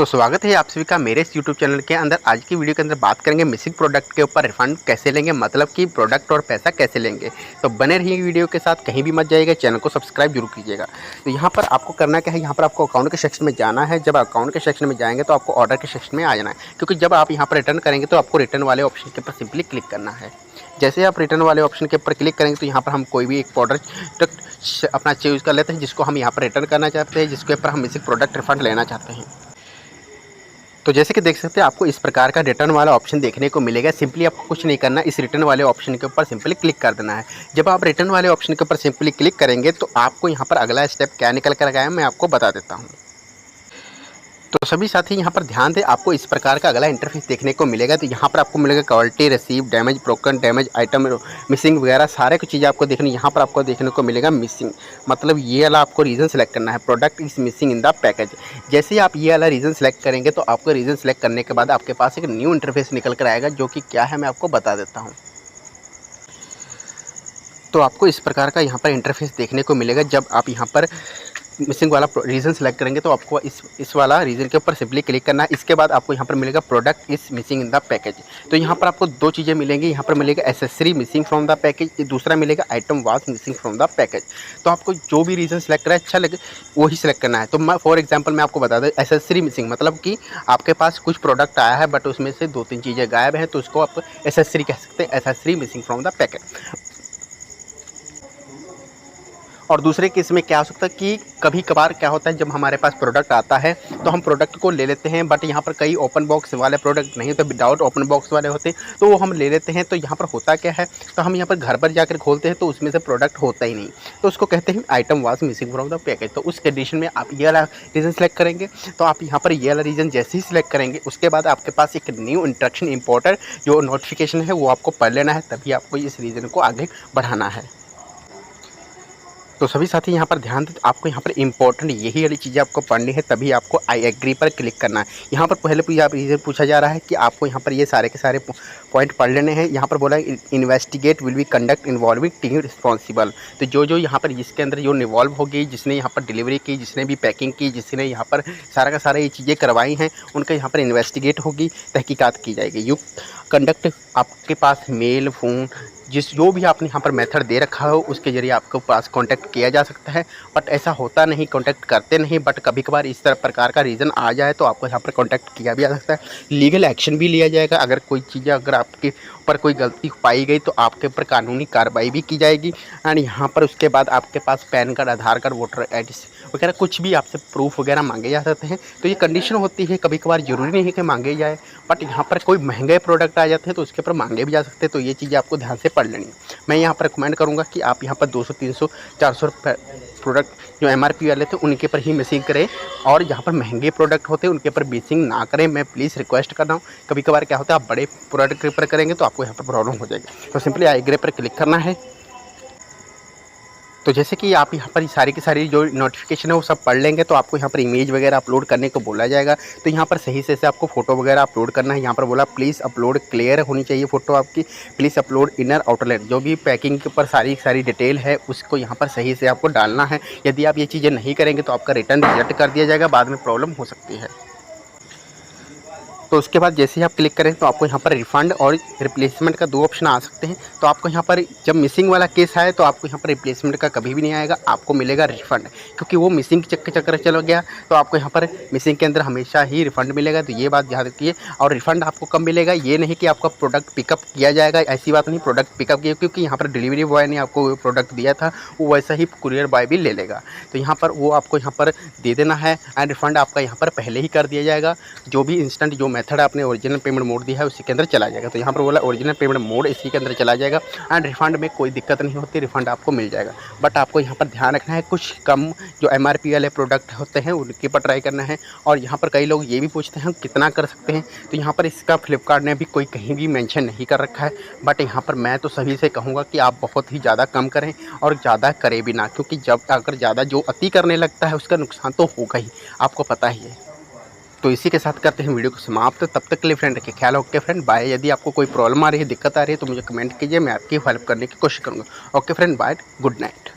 तो स्वागत है आप सभी का मेरे इस यूट्यूब चैनल के अंदर। आज की वीडियो के अंदर बात करेंगे मिसिंग प्रोडक्ट के ऊपर रिफंड कैसे लेंगे, मतलब कि प्रोडक्ट और पैसा कैसे लेंगे। तो बने रहिए वीडियो के साथ, कहीं भी मत जाइएगा, चैनल को सब्सक्राइब जरूर कीजिएगा। तो यहाँ पर आपको करना क्या है, यहाँ पर आपको अकाउंट के सेक्शन में जाना है। जब अकाउंट के सेक्शन में जाएंगे तो आपको ऑर्डर के सेक्शन में आ जाना है, क्योंकि जब आप यहाँ पर रिटर्न करेंगे तो आपको रिटर्न वाले ऑप्शन के ऊपर सिंपली क्लिक करना है। जैसे आप रिटर्न वाले ऑप्शन के ऊपर क्लिक करेंगे तो यहाँ पर हम कोई भी एक प्रोडक्ट अपना चूज़ कर लेते हैं जिसको हम यहाँ पर रिटर्न करना चाहते हैं, जिसके ऊपर हम मिसिंग प्रोडक्ट रिफंड लेना चाहते हैं। तो जैसे कि देख सकते हैं आपको इस प्रकार का रिटर्न वाला ऑप्शन देखने को मिलेगा। सिंपली आपको कुछ नहीं करना, इस रिटर्न वाले ऑप्शन के ऊपर सिंपली क्लिक कर देना है। जब आप रिटर्न वाले ऑप्शन के ऊपर सिंपली क्लिक करेंगे तो आपको यहाँ पर अगला स्टेप क्या निकल कर आया मैं आपको बता देता हूँ। तो सभी साथी यहाँ पर ध्यान दें, आपको इस प्रकार का अगला इंटरफेस देखने को मिलेगा। तो यहाँ पर आपको मिलेगा quality, receive, damage, broken, damage, item missing वगैरह सारे कुछ चीज़ें आपको देखने यहाँ पर आपको देखने को मिलेगा। मिसिंग मतलब ये वाला आपको रीज़न सेलेक्ट करना है, product is missing in the package. जैसे ही आप ये वाला रीज़न सेलेक्ट करेंगे तो आपको रीज़न सेलेक्ट करने के बाद आपके पास एक न्यू इंटरफेस निकल कर आएगा, जो कि क्या है मैं आपको बता देता हूँ। तो आपको इस प्रकार का यहाँ पर इंटरफेस देखने को मिलेगा। जब आप यहाँ पर मिसिंग वाला रीज़न सेलेक्ट करेंगे तो आपको इस वाला रीज़न के ऊपर सिंपली क्लिक करना है। इसके बाद आपको यहाँ पर मिलेगा product is missing in the package. तो यहाँ पर आपको दो चीज़ें मिलेंगी, यहाँ पर मिलेगा accessory missing from the package, दूसरा मिलेगा item was missing from the package. तो आपको जो भी रीज़न सेलेक्ट करा अच्छा लगे वही सिलेक्ट करना है। तो मैं फॉर एग्जाम्पल मैं आपको बता दूँ, एसेसरी मिसिंग मतलब कि आपके पास कुछ प्रोडक्ट आया है बट उसमें से 2-3 चीज़ें गायब हैं, तो उसको आप एसेसरी कह सकते हैं, accessory missing from the package. और दूसरे केस में क्या हो सकता है कि कभी कभार क्या होता है, जब हमारे पास प्रोडक्ट आता है तो हम प्रोडक्ट को ले लेते हैं, बट यहाँ पर कई ओपन बॉक्स वाले प्रोडक्ट नहीं तो विदाउट ओपन बॉक्स वाले होते हैं, तो वो हम ले लेते हैं। तो यहाँ पर होता क्या है, तो हम यहाँ पर घर पर जाकर खोलते हैं तो उसमें से प्रोडक्ट होता ही नहीं, तो उसको कहते हैं item was missing from the package. तो उस कंडीशन में आप ये वाला रीज़न सेलेक्ट करेंगे। तो आप यहाँ पर ये वाला रीज़न जैसे ही सिलेक्ट करेंगे उसके बाद आपके पास एक न्यू इंस्ट्रक्शन इंपॉर्टेंट जो नोटिफिकेशन है वो आपको पढ़ लेना है, तभी आपको इस रीज़न को आगे बढ़ाना है। तो सभी साथी यहाँ पर ध्यान दें, आपको यहाँ पर इंपॉर्टेंट यही वाली चीज़ें आपको पढ़नी है, तभी आपको आई एग्री पर क्लिक करना है। यहाँ पर पहले रीज़न पूछा जा रहा है कि आपको यहाँ पर ये सारे के सारे पॉइंट पढ़ लेने हैं। यहाँ पर बोला investigate will be conduct involving team responsible. तो जो यहाँ पर इसके अंदर जो इन्वॉल्व होगी, जिसने यहाँ पर डिलीवरी की, जिसने भी पैकिंग की, जिसने यहाँ पर सारा का सारा ये चीज़ें करवाई हैं, उनका यहाँ पर इन्वेस्टिगेट होगी, तहकीकात की जाएगी। यू कंडक्ट आपके पास मेल, फ़ोन, जो भी आपने यहाँ पर मेथड दे रखा हो उसके ज़रिए आपके पास कांटेक्ट किया जा सकता है। बट ऐसा होता नहीं, कांटेक्ट करते नहीं, बट कभी कभार इस तरह प्रकार का रीज़न आ जाए तो आपको यहाँ पर कांटेक्ट किया भी जा सकता है। लीगल एक्शन भी लिया जाएगा। अगर कोई चीज़ें अगर आपके ऊपर कोई गलती पाई गई तो आपके ऊपर कानूनी कार्रवाई भी की जाएगी। एंड यहाँ पर उसके बाद आपके पास पैन कार्ड, आधार कार्ड, वोटर आई.डी वगैरह कुछ भी आपसे प्रूफ वगैरह मांगे जा सकते हैं। तो ये कंडीशन होती है, कभी कभार ज़रूरी नहीं है कि मांगे जाए, बट यहाँ पर कोई महंगे प्रोडक्ट आ जाते हैं तो उसके ऊपर मांगे भी जा सकते हैं। तो ये चीज़ें आपको ध्यान से पढ़ लेनी है। मैं यहाँ पर रिकमेंड करूँगा कि आप यहाँ पर 200, 300, 400 प्रोडक्ट जो MRP वाले थे उनके पर ही मिसिंग करें, और जहाँ पर महंगे प्रोडक्ट होते हैं उनके पर मिसिंग ना करें। मैं प्लीज़ रिक्वेस्ट कर रहा हूँ। कभी कभार क्या होता है, आप बड़े प्रोडक्ट के ऊपर करेंगे तो आपको यहाँ पर प्रॉब्लम हो जाएगी। तो सिंपली आई एग्री पर क्लिक करना है। तो जैसे कि आप यहाँ पर सारी की सारी जो नोटिफिकेशन है वो सब पढ़ लेंगे तो आपको यहाँ पर इमेज वगैरह अपलोड करने को बोला जाएगा। तो यहाँ पर सही से आपको फ़ोटो वगैरह अपलोड करना है। यहाँ पर बोला प्लीज़ अपलोड क्लियर होनी चाहिए फ़ोटो आपकी, प्लीज़ अपलोड इनर आउटलेट, जो भी पैकिंग के ऊपर सारी सारी डिटेल है उसको यहाँ पर सही से आपको डालना है। यदि आप ये चीज़ें नहीं करेंगे तो आपका रिटर्न रिजेक्ट कर दिया जाएगा, बाद में प्रॉब्लम हो सकती है। तो उसके बाद जैसे ही आप क्लिक करें तो आपको यहाँ पर रिफ़ंड और रिप्लेसमेंट का 2 ऑप्शन आ सकते हैं। तो आपको यहाँ पर जब मिसिंग वाला केस आए तो आपको यहाँ पर रिप्लेसमेंट का कभी भी नहीं आएगा, आपको मिलेगा रिफ़ंड, क्योंकि वो मिसिंग के चक्कर चला गया। तो आपको यहाँ पर मिसिंग के अंदर हमेशा ही रिफ़ंड मिलेगा। तो ये बात याद रखिए। और रिफ़ंड आपको कब मिलेगा, ये नहीं कि आपका प्रोडक्ट पिकअप किया जाएगा, ऐसी बात नहीं। प्रोडक्ट पिकअप किया, क्योंकि यहाँ पर डिलीवरी बॉय ने आपको प्रोडक्ट दिया था वो वैसा ही कुरियर बॉय भी ले लेगा। तो यहाँ पर वो आपको यहाँ पर दे देना है, एंड रिफ़ंड आपका यहाँ पर पहले ही कर दिया जाएगा। जो भी इंस्टेंट जो मेथड आपने ओरिजिनल पेमेंट मोड दिया है उसी के अंदर चला जाएगा। तो यहाँ पर बोला ओरिजिनल पेमेंट मोड, इसी के अंदर चला जाएगा। एंड रिफ़ंड में कोई दिक्कत नहीं होती, रिफ़ंड आपको मिल जाएगा। बट आपको यहाँ पर ध्यान रखना है, कुछ कम जो MRP वाले प्रोडक्ट होते हैं उनके पर ट्राई करना है। और यहाँ पर कई लोग ये भी पूछते हैं कितना कर सकते हैं, तो यहाँ पर इसका फ्लिपकार्ट ने भी कोई कहीं भी मेंशन नहीं कर रखा है। बट यहाँ पर मैं तो सभी से कहूँगा कि आप बहुत ही ज़्यादा कम करें और ज़्यादा करें भी ना, क्योंकि जब अगर ज़्यादा जो अति करने लगता है उसका नुकसान तो होगा ही, आपको पता ही है। तो इसी के साथ करते हैं वीडियो को समाप्त। तब तक के लिए फ्रेंड रखिए ख्याल। Okay friend, bye. यदि आपको कोई प्रॉब्लम आ रही है, दिक्कत आ रही है तो मुझे कमेंट कीजिए, मैं आपकी हेल्प करने की कोशिश करूँगा। Okay friend, bye, good night.